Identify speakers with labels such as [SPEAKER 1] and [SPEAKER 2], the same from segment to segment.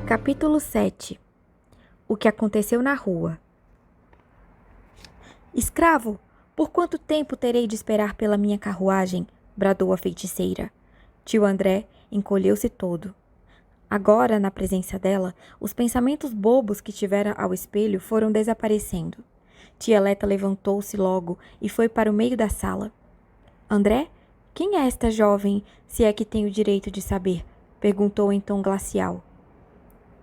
[SPEAKER 1] Capítulo 7. O que aconteceu na rua. Escravo, por quanto tempo terei de esperar pela minha carruagem? Bradou a feiticeira. Tio André encolheu-se todo. Agora, na presença dela, os pensamentos bobos que tivera ao espelho foram desaparecendo. Tia Leta levantou-se logo e foi para o meio da sala. André, quem é esta jovem, se é que tenho o direito de saber? Perguntou em tom glacial.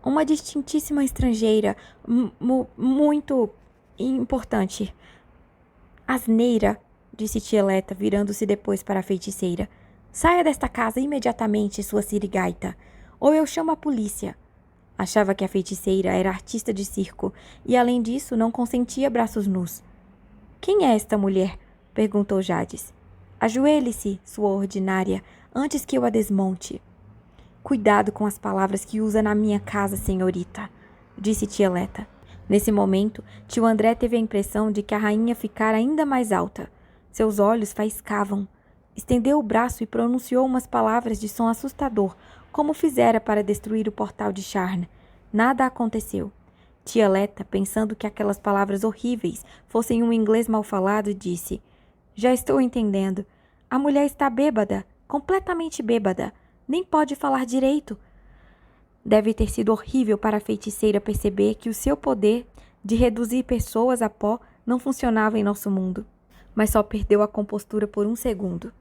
[SPEAKER 1] Uma distintíssima estrangeira, muito importante. Asneira, disse tia Leta, virando-se depois para a feiticeira. Saia desta casa imediatamente, sua sirigaita, ou eu chamo a polícia. Achava que a feiticeira era artista de circo e, além disso, não consentia braços nus. Quem é esta mulher? Perguntou Jades. Ajoelhe-se, sua ordinária, antes que eu a desmonte. Cuidado com as palavras que usa na minha casa, senhorita, disse tia Leta. Nesse momento, tio André teve a impressão de que a rainha ficara ainda mais alta. Seus olhos faiscavam. Estendeu o braço e pronunciou umas palavras de som assustador, como fizera para destruir o portal de Charne. Nada aconteceu. Tia Leta, pensando que aquelas palavras horríveis fossem um inglês mal falado, disse: Já estou entendendo. A mulher está bêbada, completamente bêbada. Nem pode falar direito. Deve ter sido horrível para a feiticeira perceber que o seu poder de reduzir pessoas a pó não funcionava em nosso mundo. Mas só perdeu a compostura por um segundo.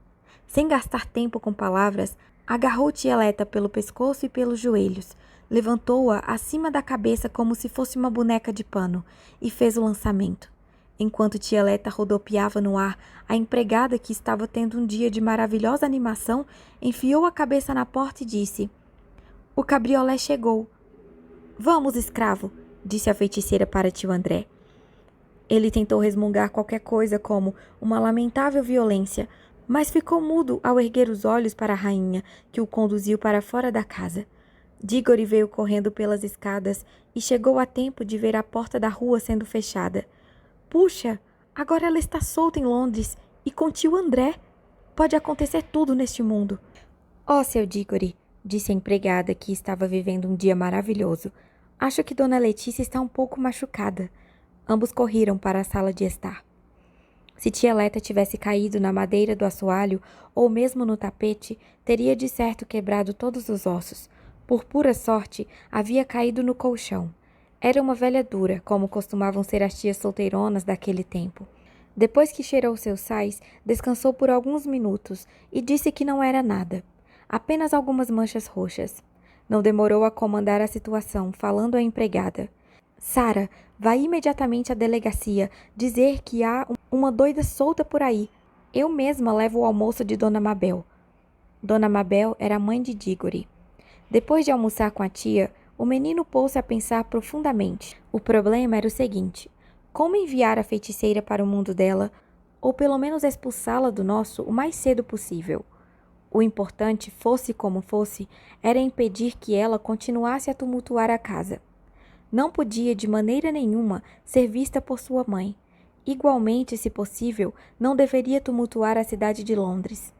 [SPEAKER 1] Sem gastar tempo com palavras, agarrou tia Leta pelo pescoço e pelos joelhos, levantou-a acima da cabeça como se fosse uma boneca de pano e fez o lançamento. Enquanto tia Leta rodopiava no ar, a empregada, que estava tendo um dia de maravilhosa animação, enfiou a cabeça na porta e disse: O cabriolé chegou. Vamos, escravo, disse a feiticeira para tio André. Ele tentou resmungar qualquer coisa como uma lamentável violência, mas ficou mudo ao erguer os olhos para a rainha, que o conduziu para fora da casa. Diggory veio correndo pelas escadas e chegou a tempo de ver a porta da rua sendo fechada. Puxa, agora ela está solta em Londres e com tio André. Pode acontecer tudo neste mundo. Seu Diggory, disse a empregada, que estava vivendo um dia maravilhoso. Acho que Dona Letícia está um pouco machucada. Ambos correram para a sala de estar. Se tia Leta tivesse caído na madeira do assoalho ou mesmo no tapete, teria de certo quebrado todos os ossos. Por pura sorte, havia caído no colchão. Era uma velha dura, como costumavam ser as tias solteironas daquele tempo. Depois que cheirou seus sais, descansou por alguns minutos e disse que não era nada. Apenas algumas manchas roxas. Não demorou a comandar a situação, falando à empregada. Sara, vá imediatamente à delegacia dizer que há uma doida solta por aí. Eu mesma levo o almoço de Dona Mabel. Dona Mabel era a mãe de Diggory. Depois de almoçar com a tia, o menino pôs-se a pensar profundamente. O problema era o seguinte: como enviar a feiticeira para o mundo dela, ou pelo menos expulsá-la do nosso o mais cedo possível? O importante, fosse como fosse, era impedir que ela continuasse a tumultuar a casa. Não podia, de maneira nenhuma, ser vista por sua mãe. Igualmente, se possível, não deveria tumultuar a cidade de Londres.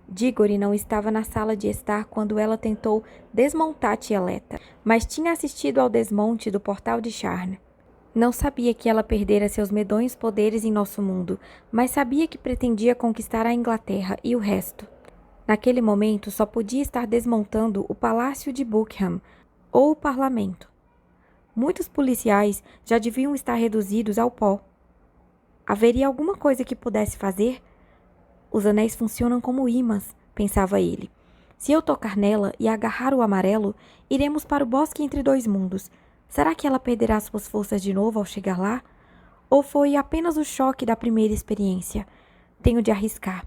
[SPEAKER 1] Diggory não estava na sala de estar quando ela tentou desmontar tia Leta, mas tinha assistido ao desmonte do portal de Charne. Não sabia que ela perdera seus medonhos poderes em nosso mundo, mas sabia que pretendia conquistar a Inglaterra e o resto. Naquele momento, só podia estar desmontando o Palácio de Buckingham ou o Parlamento. Muitos policiais já deviam estar reduzidos ao pó. Haveria alguma coisa que pudesse fazer? Os anéis funcionam como ímãs, pensava ele. Se eu tocar nela e agarrar o amarelo, iremos para o bosque entre dois mundos. Será que ela perderá suas forças de novo ao chegar lá? Ou foi apenas o choque da primeira experiência? Tenho de arriscar.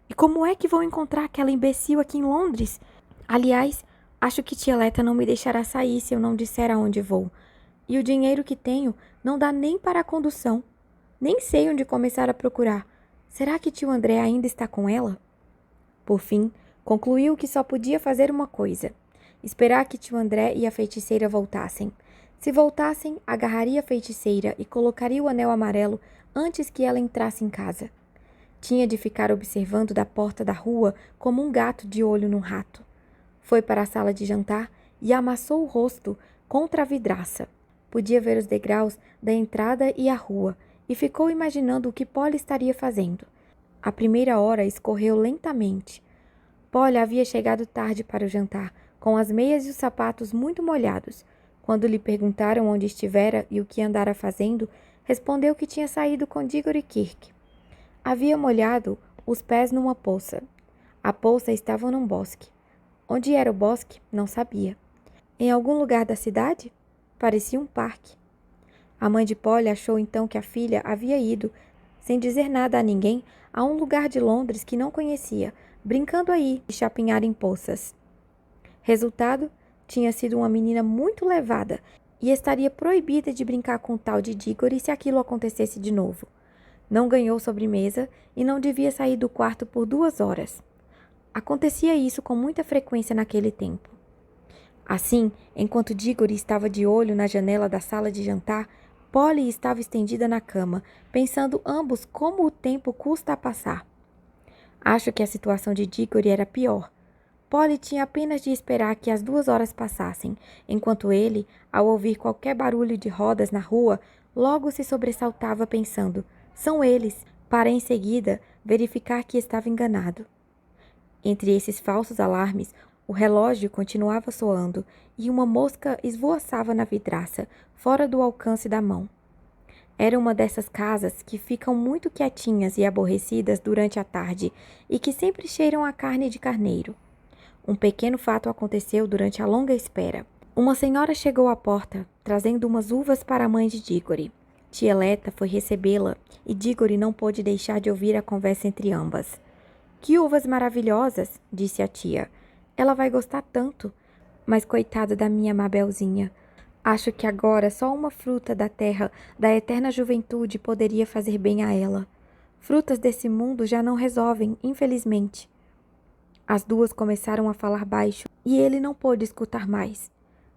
[SPEAKER 1] E como é que vou encontrar aquela imbecil aqui em Londres? Aliás, acho que tia Leta não me deixará sair se eu não disser aonde vou. E o dinheiro que tenho não dá nem para a condução. Nem sei onde começar a procurar. Será que tio André ainda está com ela? Por fim, concluiu que só podia fazer uma coisa: esperar que tio André e a feiticeira voltassem. Se voltassem, agarraria a feiticeira e colocaria o anel amarelo antes que ela entrasse em casa. Tinha de ficar observando da porta da rua como um gato de olho num rato. Foi para a sala de jantar e amassou o rosto contra a vidraça. Podia ver os degraus da entrada e a rua, e ficou imaginando o que Polly estaria fazendo. A primeira hora escorreu lentamente. Polly havia chegado tarde para o jantar, com as meias e os sapatos muito molhados. Quando lhe perguntaram onde estivera e o que andara fazendo, respondeu que tinha saído com Diggory Kirk. Havia molhado os pés numa poça. A poça estava num bosque. Onde era o bosque, não sabia. Em algum lugar da cidade? Parecia um parque. A mãe de Polly achou então que a filha havia ido, sem dizer nada a ninguém, a um lugar de Londres que não conhecia, brincando aí de chapinhar em poças. Resultado, tinha sido uma menina muito levada e estaria proibida de brincar com o tal de Diggory se aquilo acontecesse de novo. Não ganhou sobremesa e não devia sair do quarto por 2 horas. Acontecia isso com muita frequência naquele tempo. Assim, enquanto Diggory estava de olho na janela da sala de jantar, Polly estava estendida na cama, pensando ambos como o tempo custa a passar. Acho que a situação de Diggory era pior. Polly tinha apenas de esperar que as 2 horas passassem, enquanto ele, ao ouvir qualquer barulho de rodas na rua, logo se sobressaltava pensando, são eles, para em seguida verificar que estava enganado. Entre esses falsos alarmes, o relógio continuava soando e uma mosca esvoaçava na vidraça, fora do alcance da mão. Era uma dessas casas que ficam muito quietinhas e aborrecidas durante a tarde e que sempre cheiram a carne de carneiro. Um pequeno fato aconteceu durante a longa espera. Uma senhora chegou à porta, trazendo umas uvas para a mãe de Diggory. Tia Leta foi recebê-la e Diggory não pôde deixar de ouvir a conversa entre ambas. Que uvas maravilhosas, disse a tia. Ela vai gostar tanto. Mas coitada da minha Mabelzinha. Acho que agora só uma fruta da terra da eterna juventude poderia fazer bem a ela. Frutas desse mundo já não resolvem, infelizmente. As duas começaram a falar baixo e ele não pôde escutar mais.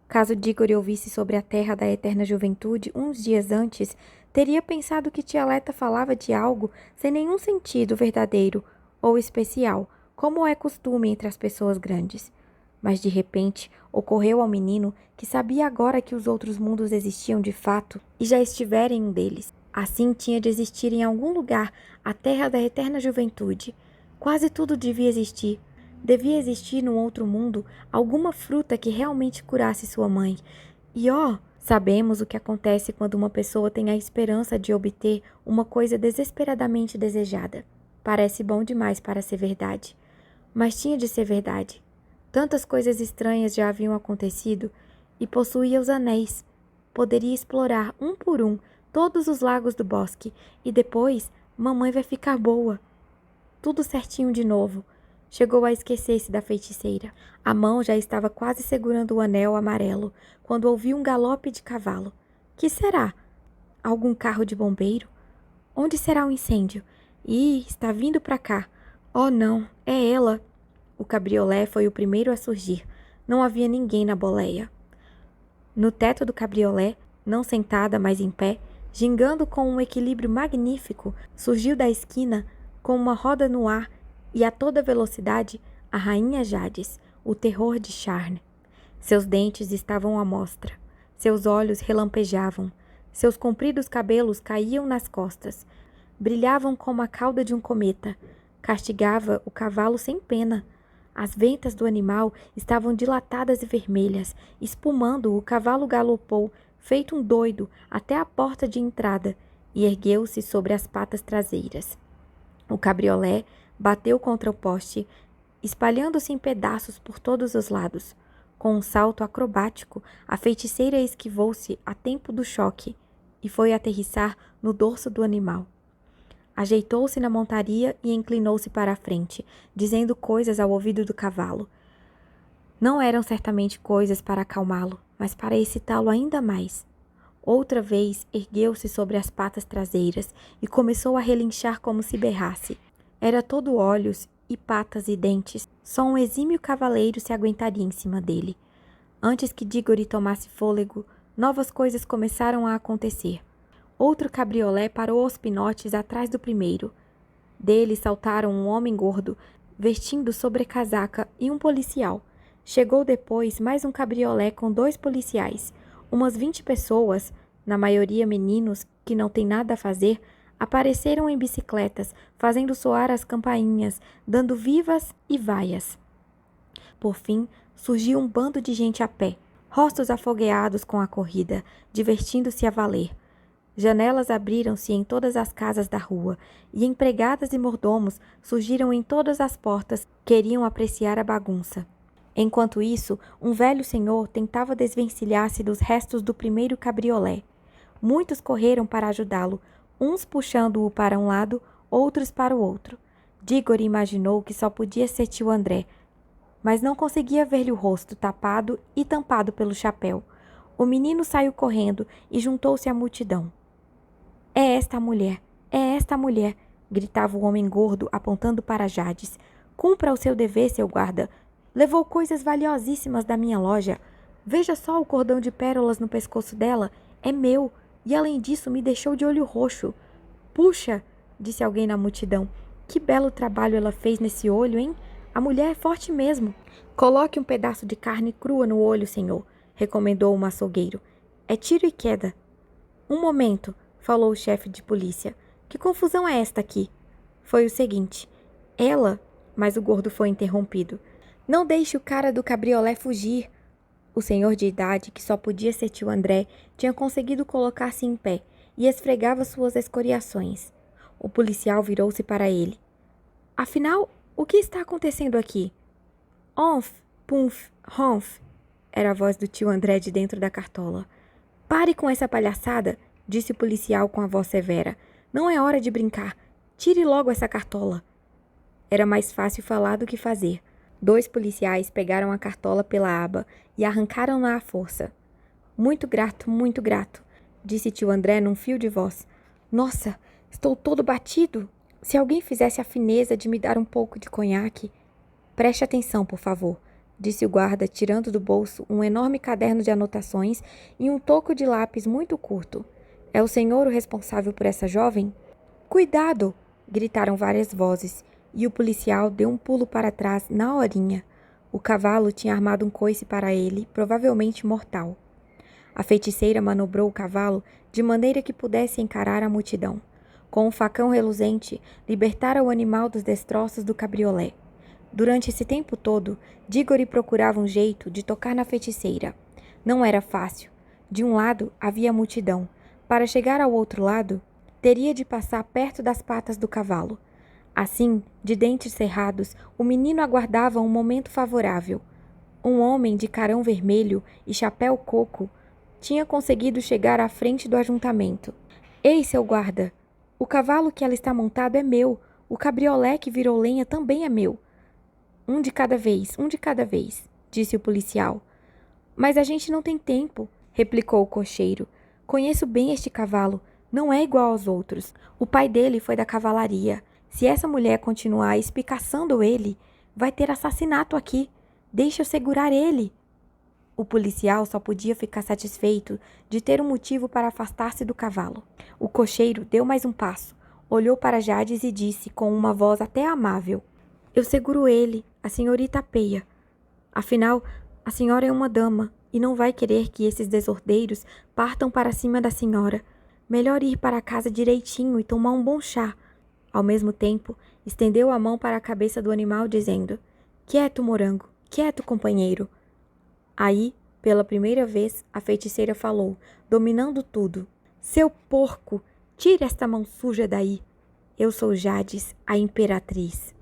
[SPEAKER 1] Caso Diggory ouvisse sobre a terra da eterna juventude uns dias antes, teria pensado que tia Leta falava de algo sem nenhum sentido verdadeiro ou especial, como é costume entre as pessoas grandes. Mas de repente ocorreu ao menino que sabia agora que os outros mundos existiam de fato e já estivera em um deles. Assim tinha de existir em algum lugar a terra da eterna juventude. Quase tudo devia existir. Devia existir num outro mundo alguma fruta que realmente curasse sua mãe. E sabemos o que acontece quando uma pessoa tem a esperança de obter uma coisa desesperadamente desejada. Parece bom demais para ser verdade. Mas tinha de ser verdade. Tantas coisas estranhas já haviam acontecido e possuía os anéis. Poderia explorar um por um todos os lagos do bosque e depois mamãe vai ficar boa. Tudo certinho de novo. Chegou a esquecer-se da feiticeira. A mão já estava quase segurando o anel amarelo quando ouviu um galope de cavalo. Que será? Algum carro de bombeiro? Onde será o incêndio? Ih, está vindo para cá. Oh, não, é ela. O cabriolé foi o primeiro a surgir. Não havia ninguém na boleia. No teto do cabriolé, não sentada, mas em pé, gingando com um equilíbrio magnífico, surgiu da esquina, com uma roda no ar e a toda velocidade, a rainha Jades, o terror de Charne. Seus dentes estavam à mostra, seus olhos relampejavam, seus compridos cabelos caíam nas costas, brilhavam como a cauda de um cometa, castigava o cavalo sem pena. As ventas do animal estavam dilatadas e vermelhas, espumando, o cavalo galopou, feito um doido, até a porta de entrada e ergueu-se sobre as patas traseiras. O cabriolé bateu contra o poste, espalhando-se em pedaços por todos os lados. Com um salto acrobático, a feiticeira esquivou-se a tempo do choque e foi aterrissar no dorso do animal. Ajeitou-se na montaria e inclinou-se para a frente, dizendo coisas ao ouvido do cavalo. Não eram certamente coisas para acalmá-lo, mas para excitá-lo ainda mais. Outra vez ergueu-se sobre as patas traseiras e começou a relinchar como se berrasse. Era todo olhos e patas e dentes. Só um exímio cavaleiro se aguentaria em cima dele. Antes que Diggory tomasse fôlego, novas coisas começaram a acontecer. Outro cabriolé parou aos pinotes atrás do primeiro. Dele saltaram um homem gordo, vestindo sobrecasaca, e um policial. Chegou depois mais um cabriolé com 2 policiais. Umas 20 pessoas, na maioria meninos que não têm nada a fazer, apareceram em bicicletas, fazendo soar as campainhas, dando vivas e vaias. Por fim, surgiu um bando de gente a pé, rostos afogueados com a corrida, divertindo-se a valer. Janelas abriram-se em todas as casas da rua, e empregadas e mordomos surgiram em todas as portas, queriam apreciar a bagunça. Enquanto isso, um velho senhor tentava desvencilhar-se dos restos do primeiro cabriolé. Muitos correram para ajudá-lo, uns puxando-o para um lado, outros para o outro. Diggory imaginou que só podia ser tio André, mas não conseguia ver-lhe o rosto tapado e tampado pelo chapéu. O menino saiu correndo e juntou-se à multidão. É esta a mulher, gritava o homem gordo apontando para Jades. Cumpra o seu dever, seu guarda. Levou coisas valiosíssimas da minha loja. Veja só o cordão de pérolas no pescoço dela. É meu, e além disso me deixou de olho roxo. Puxa, disse alguém na multidão. Que belo trabalho ela fez nesse olho, hein? A mulher é forte mesmo. Coloque um pedaço de carne crua no olho, senhor, recomendou o açougueiro. É tiro e queda. Um momento, falou o chefe de polícia. Que confusão é esta aqui? Foi o seguinte. Ela... Mas o gordo foi interrompido. Não deixe o cara do cabriolé fugir. O senhor de idade, que só podia ser tio André, tinha conseguido colocar-se em pé e esfregava suas escoriações. O policial virou-se para ele. Afinal, o que está acontecendo aqui? Onf, punf, honf, era a voz do tio André de dentro da cartola. Pare com essa palhaçada, disse o policial com a voz severa. Não é hora de brincar. Tire logo essa cartola. Era mais fácil falar do que fazer. 2 policiais pegaram a cartola pela aba e arrancaram-na à força. Muito grato, disse tio André num fio de voz. Nossa, estou todo batido. Se alguém fizesse a fineza de me dar um pouco de conhaque... Preste atenção, por favor, disse o guarda, tirando do bolso um enorme caderno de anotações e um toco de lápis muito curto. É o senhor o responsável por essa jovem? Cuidado! Gritaram várias vozes, e o policial deu um pulo para trás na horinha. O cavalo tinha armado um coice para ele, provavelmente mortal. A feiticeira manobrou o cavalo de maneira que pudesse encarar a multidão. Com um facão reluzente, libertara o animal dos destroços do cabriolé. Durante esse tempo todo, Diggory procurava um jeito de tocar na feiticeira. Não era fácil. De um lado havia a multidão. Para chegar ao outro lado, teria de passar perto das patas do cavalo. Assim, de dentes cerrados, o menino aguardava um momento favorável. Um homem de carão vermelho e chapéu coco tinha conseguido chegar à frente do ajuntamento. Ei, seu guarda! O cavalo que ela está montado é meu. O cabriolé que virou lenha também é meu. Um de cada vez, disse o policial. Mas a gente não tem tempo, replicou o cocheiro. Conheço bem este cavalo. Não é igual aos outros. O pai dele foi da cavalaria. Se essa mulher continuar espicaçando ele, vai ter assassinato aqui. Deixa eu segurar ele. O policial só podia ficar satisfeito de ter um motivo para afastar-se do cavalo. O cocheiro deu mais um passo, olhou para Jades e disse com uma voz até amável. Eu seguro ele, a senhorita apeia. Afinal, a senhora é uma dama e não vai querer que esses desordeiros partam para cima da senhora. Melhor ir para casa direitinho e tomar um bom chá. Ao mesmo tempo, estendeu a mão para a cabeça do animal, dizendo: Quieto, morango, quieto, companheiro. Aí, pela primeira vez, a feiticeira falou, dominando tudo. Seu porco, tire esta mão suja daí. Eu sou Jades, a imperatriz.